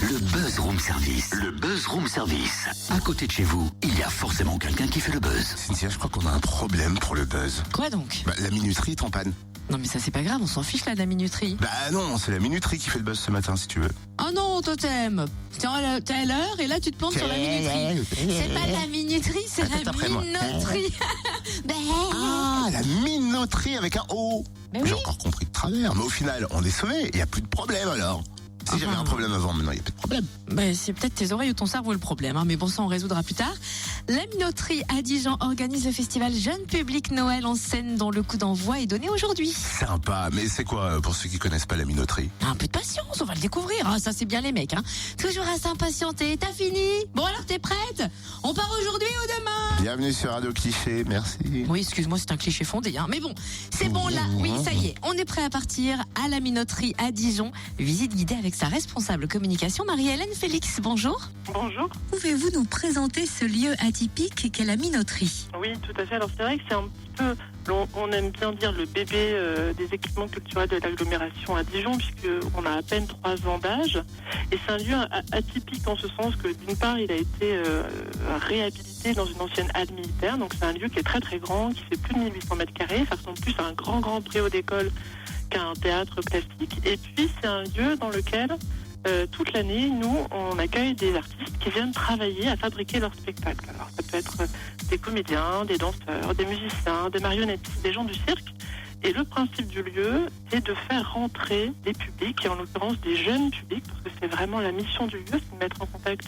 Le Buzz Room Service. Le Buzz Room Service. À côté de chez vous, il y a forcément quelqu'un qui fait le buzz. Cynthia, je crois qu'on a un problème pour le buzz. Quoi donc? La minuterie est en panne. Non mais ça c'est pas grave, on s'en fiche là de la minuterie. Non, c'est la minuterie qui fait le buzz ce matin si tu veux. Oh non, Totem, t'es à l'heure et là tu te plantes sur la minuterie. C'est pas la minuterie, c'est la minoterie. Ah, la minoterie avec un O. Mais oui. J'ai encore compris de travers, mais au final, on est sauvés, il n'y a plus de problème alors. Si j'avais un problème avant, maintenant il n'y a plus de problème. C'est peut-être tes oreilles ou ton cerveau le problème, mais bon, ça on résoudra plus tard. La minoterie à Dijon organise le festival Jeune Public Noël en scène dont le coup d'envoi est donné aujourd'hui. Sympa, mais c'est quoi pour ceux qui connaissent pas la minoterie? Un peu de patience, on va le découvrir. Ah, ça c'est bien les mecs. Toujours à s'impatienter. T'as fini? Bon alors t'es prête? On part aujourd'hui ou demain? Bienvenue sur Radio Cliché, merci. Oui, excuse-moi, c'est un cliché fondé. Mais bon, c'est bon là. Oui, ça y est, on est prêt à partir à la minoterie à Dijon. Visite guidée avec sa responsable communication, Marie-Hélène Félix. Bonjour. Bonjour. Pouvez-vous nous présenter ce lieu atypique qu'est la minoterie? Oui, tout à fait. Alors c'est vrai que c'est un petit peu, on aime bien dire le bébé des équipements culturels de l'agglomération à Dijon, puisqu'on a à peine 3 ans d'âge. Et c'est un lieu atypique en ce sens que d'une part, il a été réhabilité dans une ancienne halle militaire. Donc c'est un lieu qui est très très grand, qui fait plus de 1800 mètres carrés. Ça ressemble plus à un grand préau d'école qu'à un théâtre classique. Et puis c'est un lieu dans lequel toute l'année, nous, on accueille des artistes qui viennent travailler à fabriquer leur spectacle. Alors, ça peut être des comédiens, des danseurs, des musiciens, des marionnettistes, des gens du cirque. Et le principe du lieu, c'est de faire rentrer des publics, et en l'occurrence des jeunes publics, parce que c'est vraiment la mission du lieu, c'est de mettre en contact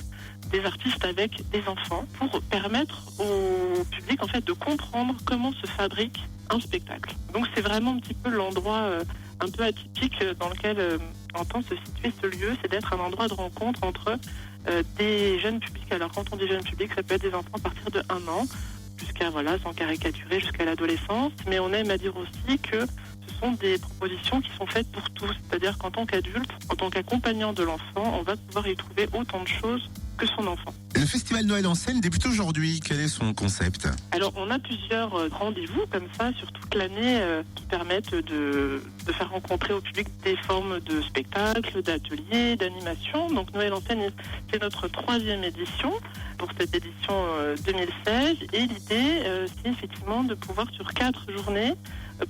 des artistes avec des enfants pour permettre au public, en fait, de comprendre comment se fabrique un spectacle. Donc, c'est vraiment un petit peu l'endroit un peu atypique dans lequel entend se situer ce lieu, c'est d'être un endroit de rencontre entre des jeunes publics. Alors quand on dit jeunes publics, ça peut être des enfants à partir de 1 an, jusqu'à, sans caricaturer, jusqu'à l'adolescence. Mais on aime à dire aussi que ce sont des propositions qui sont faites pour tous. C'est-à-dire qu'en tant qu'adulte, en tant qu'accompagnant de l'enfant, on va pouvoir y trouver autant de choses que son enfant. Le festival Noël en scène débute aujourd'hui. Quel est son concept? Alors, on a plusieurs rendez-vous comme ça sur toute l'année qui permettent de faire rencontrer au public des formes de spectacles, d'ateliers, d'animations. Donc, Noël en scène, c'est notre 3e édition pour cette édition 2016. Et l'idée, c'est effectivement de pouvoir sur 4 journées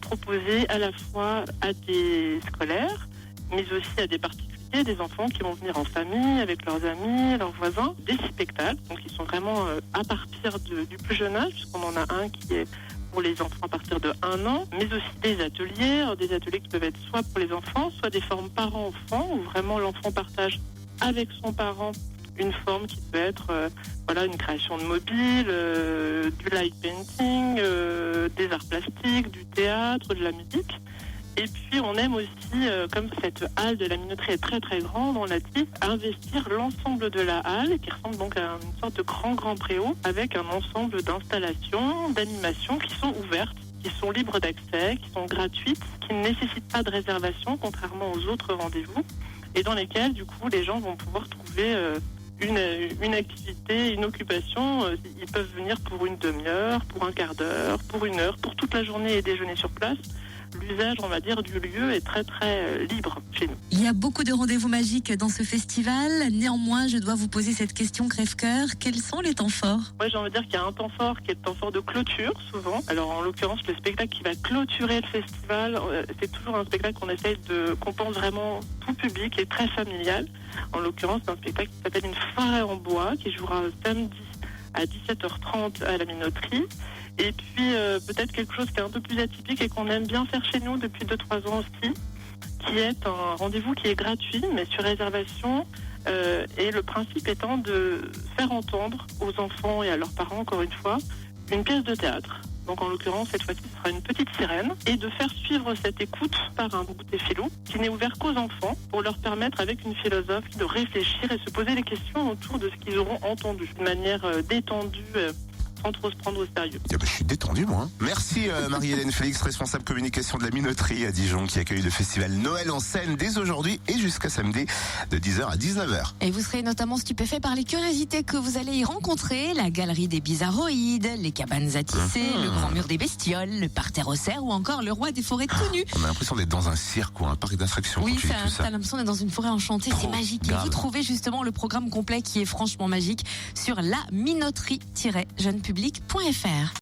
proposer à la fois à des scolaires, mais aussi à des particuliers, des enfants qui vont venir en famille, avec leurs amis, leurs voisins, des spectacles. Donc ils sont vraiment à partir du plus jeune âge, puisqu'on en a un qui est pour les enfants à partir de 1 an, mais aussi des ateliers qui peuvent être soit pour les enfants, soit des formes parents-enfants, où vraiment l'enfant partage avec son parent une forme qui peut être une création de mobile, du light painting, des arts plastiques, du théâtre, de la musique. Et puis on aime aussi, comme cette halle de la minoterie est très très grande, on l'a dit, investir l'ensemble de la halle, qui ressemble donc à une sorte de grand préau, avec un ensemble d'installations, d'animations qui sont ouvertes, qui sont libres d'accès, qui sont gratuites, qui ne nécessitent pas de réservation, contrairement aux autres rendez-vous, et dans lesquels du coup les gens vont pouvoir trouver une activité, une occupation. Ils peuvent venir pour une demi-heure, pour un quart d'heure, pour 1 heure, pour toute la journée et déjeuner sur place. L'usage, on va dire, du lieu est très très libre chez nous. Il y a beaucoup de rendez-vous magiques dans ce festival. Néanmoins, je dois vous poser cette question crève-cœur. Quels sont les temps forts? Moi, j'ai envie de dire qu'il y a un temps fort qui est le temps fort de clôture, souvent. Alors, en l'occurrence, le spectacle qui va clôturer le festival, c'est toujours un spectacle qu'on pense vraiment tout public et très familial. En l'occurrence, c'est un spectacle qui s'appelle Une forêt en bois, qui jouera samedi à 17h30 à la minoterie. Et puis peut-être quelque chose qui est un peu plus atypique et qu'on aime bien faire chez nous depuis 2-3 ans aussi, qui est un rendez-vous qui est gratuit mais sur réservation, et le principe étant de faire entendre aux enfants et à leurs parents, encore une fois, une pièce de théâtre. Donc en l'occurrence, cette fois-ci, ce sera une petite sirène, et de faire suivre cette écoute par un goûter philo qui n'est ouvert qu'aux enfants, pour leur permettre, avec une philosophie, de réfléchir et se poser des questions autour de ce qu'ils auront entendu, de manière détendue, sans trop se prendre au sérieux. Je suis détendu, moi. Merci Marie-Hélène Félix, responsable communication de la Minoterie à Dijon, qui accueille le festival Noël en scène dès aujourd'hui et jusqu'à samedi de 10h à 19h. Et vous serez notamment stupéfait par les curiosités que vous allez y rencontrer, la galerie des bizarroïdes, les cabanes à tisser, le grand mur des bestioles, le parterre aux cerfs ou encore le roi des forêts tout nu. On a l'impression d'être dans un cirque ou un parc d'attractions. Oui, quand tu dis tout ça. t'as l'impression d'être dans une forêt enchantée, c'est magique. grave. Et vous trouvez justement le programme complet qui est franchement magique sur la minoterie-jeunepublic.fr.